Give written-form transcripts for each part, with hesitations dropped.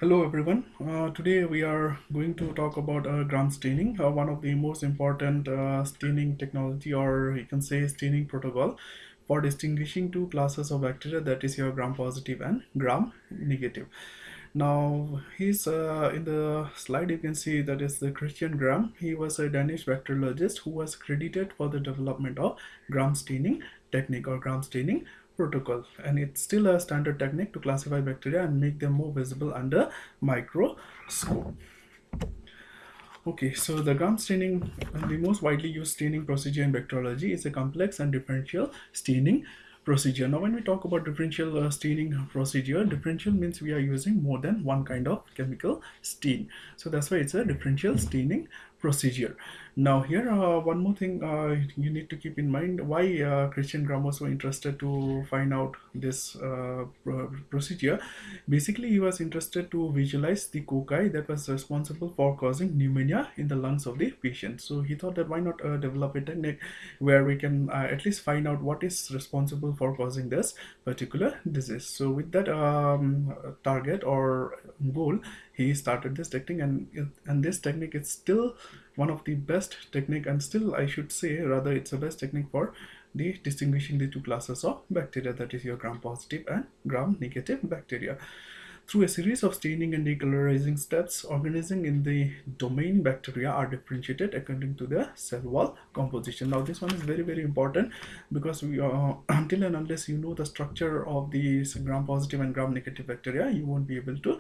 Hello everyone. Today we are going to talk about gram staining, one of the most important staining technology, or you can say staining protocol, for distinguishing two classes of bacteria, that is your gram positive and gram negative. Now he's in the slide you can see that is the Christian Gram. He was a Danish bacteriologist who was credited for the development of gram staining technique or gram staining protocol, and it's still a standard technique to classify bacteria and make them more visible under microscope. Okay, so the gram staining, the most widely used staining procedure in bacteriology, is a complex and differential staining procedure. Now, when we talk about differential staining procedure, differential means we are using more than one kind of chemical stain. So that's why it's a differential staining procedure. Now, here one more thing you need to keep in mind: why Christian Gram was so interested to find out this procedure. Basically, he was interested to visualize the cocci that was responsible for causing pneumonia in the lungs of the patient. So he thought that why not develop a technique where we can at least find out what is responsible for causing this particular disease. So with that target or goal, he started this technique, and this technique is still one of the best technique, and still I should say rather it's the best technique for the distinguishing the two classes of bacteria, that is your gram positive and gram negative bacteria. Through a series of staining and decolorizing steps, organisms in the domain bacteria are differentiated according to their cell wall composition. Now, this one is very, very important because we until and unless you know the structure of these gram positive and gram negative bacteria, you won't be able to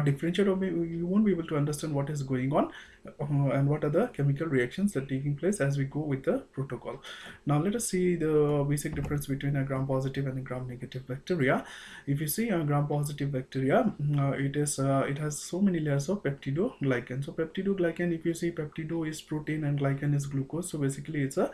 differentiate, or you won't be able to understand what is going on and what are the chemical reactions that are taking place as we go with the protocol. Now, let us see the basic difference between a gram positive and a gram negative bacteria. If you see a gram positive bacteria, it has so many layers of peptidoglycan. So peptidoglycan, if you see, peptido is protein and glycan is glucose. So basically it's a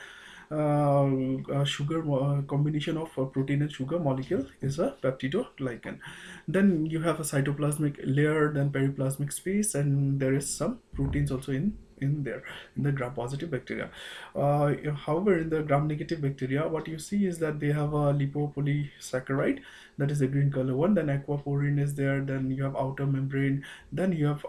sugar combination of protein and sugar molecule is a peptidoglycan. Then you have a cytoplasmic layer, then periplasmic space, and there is some proteins also in there in the gram positive bacteria. However, in the gram negative bacteria, what you see is that they have a lipopolysaccharide, that is the green color one. Then aquaporin is there. Then you have outer membrane. Then you have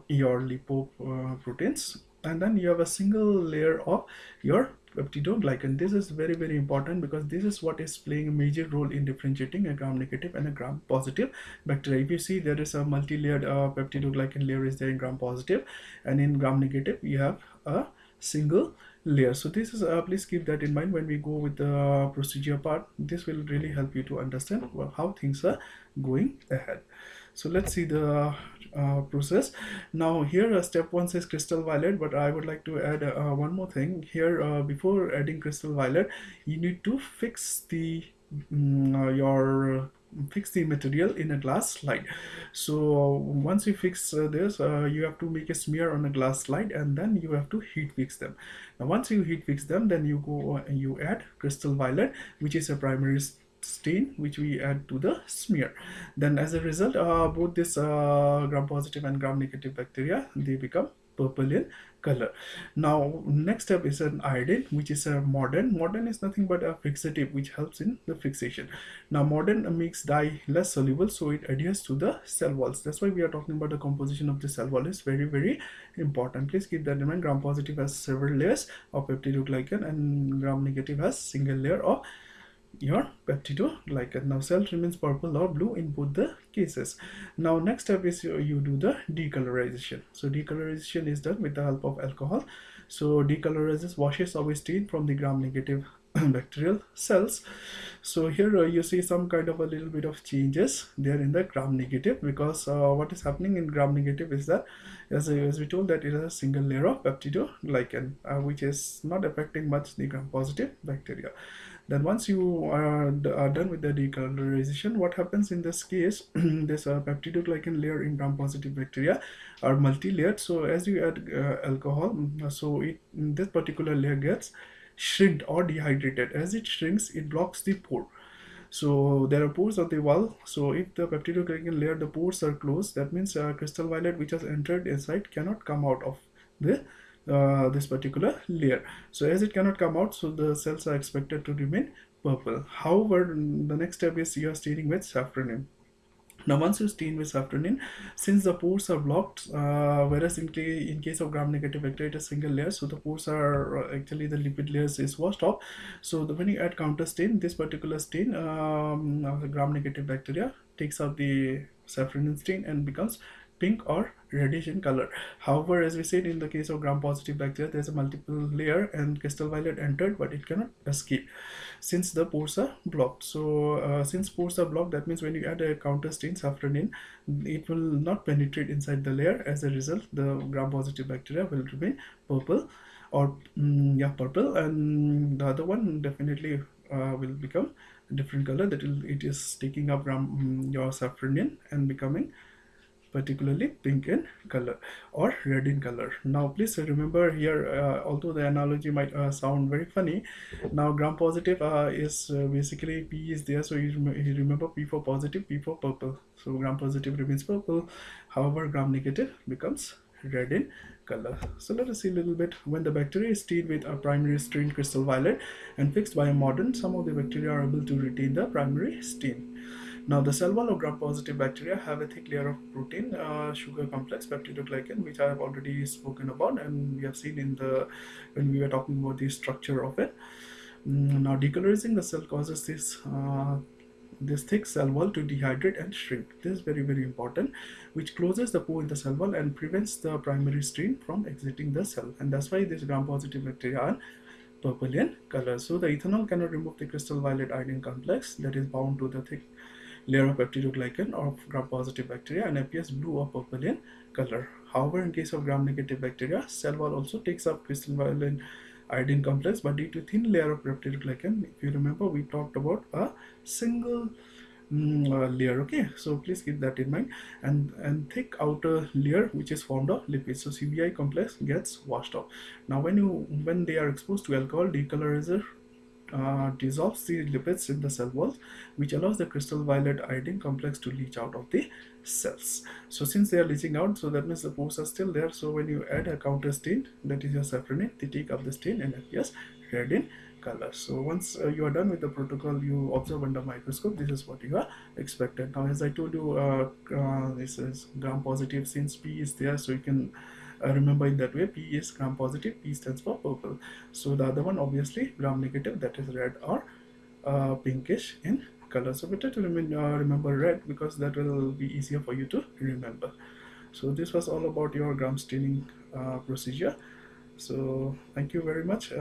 your lipoproteins, and then you have a single layer of your peptidoglycan. This is very, very important because this is what is playing a major role in differentiating a gram negative and a gram positive bacteria. If you see, there is a multi-layered peptidoglycan layer is there in gram positive, and in gram negative you have a single layer. So this is please keep that in mind when we go with the procedure part. This will really help you to understand how things are going ahead. So let's see the process. Now here step 1 says crystal violet, but I would like to add one more thing here. Before adding crystal violet, you need to fix the your fix the material in a glass slide. So once you fix this, you have to make a smear on a glass slide, and then you have to heat fix them. Now once you heat fix them, then you go and you add crystal violet, which is a primary stain which we add to the smear. Then as a result, both this gram positive and gram negative bacteria, they become purple in color. Now next step is an iodine, which is a modern is nothing but a fixative which helps in the fixation. Now modern makes dye less soluble, so it adheres to the cell walls. That's why we are talking about the composition of the cell wall is very, very important. Please keep that in mind. Gram positive has several layers of peptidoglycan, and gram negative has single layer of your peptidoglycan. Now cell remains purple or blue in both the cases. Now next step is you do the decolorization. So decolorization is done with the help of alcohol. So decolorizes washes away stain from the gram negative bacterial cells. So here you see some kind of a little bit of changes there in the gram negative, because what is happening in gram negative is that as we told that it is a single layer of peptidoglycan which is not affecting much the gram positive bacteria. Then once you are done with the decolorization, what happens in this case, this peptidoglycan layer in gram positive bacteria are multi-layered. So as you add alcohol, so this particular layer gets shrinked or dehydrated. As it shrinks, it blocks the pore. So there are pores on the wall. So if the peptidoglycan layer, the pores are closed, that means crystal violet which has entered inside cannot come out of the this particular layer. So as it cannot come out, so the cells are expected to remain purple. However, the next step is you are staining with safranin. Now, once you stain with safranin, since the pores are blocked, whereas in case of gram-negative bacteria, it is single layer, so the pores are actually the lipid layers is washed off. So when you add counter stain, this particular stain, of the gram-negative bacteria takes up the safranin stain and becomes pink or reddish in color. However, as we said, in the case of gram-positive bacteria, there is a multiple layer and crystal violet entered, but it cannot escape since the pores are blocked. So since pores are blocked, that means when you add a counter stain safranin, it will not penetrate inside the layer. As a result, the gram positive bacteria will remain purple, or yeah, purple, and the other one definitely will become a different color. That it is taking up your safranin and becoming particularly pink in color or red in color. Now please remember here, although the analogy might sound very funny, now gram positive is basically P is there, so you remember P for positive, P for purple. So gram positive remains purple, however gram negative becomes red in color. So let us see a little bit. When the bacteria is treated with a primary stain crystal violet and fixed by a modern, some of the bacteria are able to retain the primary stain. Now, the cell wall of gram-positive bacteria have a thick layer of protein, sugar complex, peptidoglycan, which I have already spoken about, and we have seen in the when we were talking about the structure of it. Now, decolorizing the cell causes this thick cell wall to dehydrate and shrink. This is very important, which closes the pore in the cell wall and prevents the primary stain from exiting the cell. And that's why these gram-positive bacteria are purple in color. So the ethanol cannot remove the crystal violet iodine complex that is bound to the thick layer of peptidoglycan of gram-positive bacteria and appears blue or purple in color. However, in case of gram-negative bacteria, cell wall also takes up crystal violet iodine complex, but due to thin layer of peptidoglycan, if you remember, we talked about a single layer. Okay, so please keep that in mind, and thick outer layer which is formed of lipids. So CBI complex gets washed off. Now when they are exposed to alcohol, decolorizer dissolves the lipids in the cell walls, which allows the crystal violet iodine complex to leach out of the cells. So since they are leaching out, so that means the pores are still there. So when you add a counter stain, that is your safranin, they take up the stain and appears red in color. So once you are done with the protocol, you observe under microscope, this is what you are expected. Now, as I told you, this is gram positive since P is there, so you can remember in that way. P is gram positive, P stands for purple. So the other one obviously gram negative, that is red or pinkish in color. So better to remember red, because that will be easier for you to remember. So this was all about your gram staining procedure. So thank you very much.